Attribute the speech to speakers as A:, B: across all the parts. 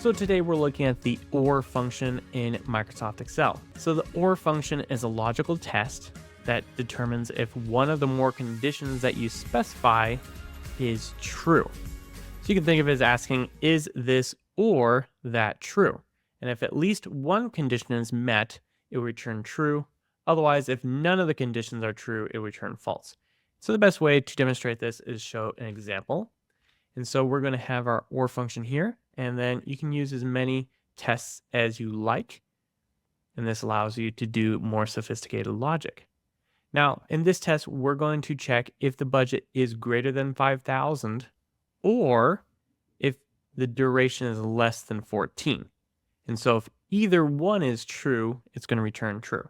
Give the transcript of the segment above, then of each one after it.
A: So today we're looking at the OR function in Microsoft Excel. So the OR function is a logical test that determines if one of the more conditions that you specify is true. So you can think of it as asking, is this or that true? And if at least one condition is met, it will return true. Otherwise, if none of the conditions are true, it will return false. So the best way to demonstrate this is show an example. And so we're going to have our OR function here, and then you can use as many tests as you like. And this allows you to do more sophisticated logic. Now, in this test, we're going to check if the budget is greater than 5,000 or if the duration is less than 14. And so if either one is true, it's going to return true.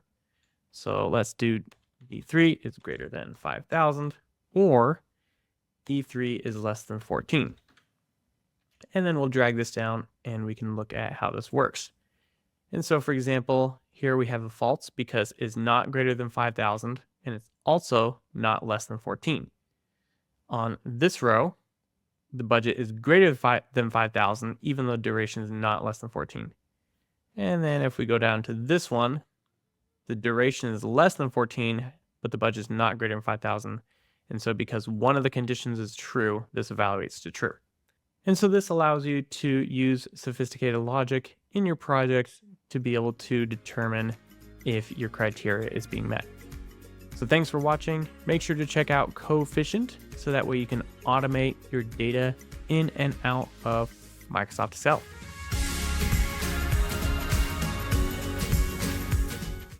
A: So let's do E3 is greater than 5,000 or E3 is less than 14. And then we'll drag this down and we can look at how this works. And so for example, here we have a false because it's not greater than 5,000 and it's also not less than 14. On this row, the budget is greater than 5,000 even though duration is not less than 14. And then if we go down to this one, the duration is less than 14, but the budget is not greater than 5,000. And so because one of the conditions is true, this evaluates to true. And so this allows you to use sophisticated logic in your project to be able to determine if your criteria is being met. So thanks for watching. Make sure to check out Coefficient so that way you can automate your data in and out of Microsoft Excel.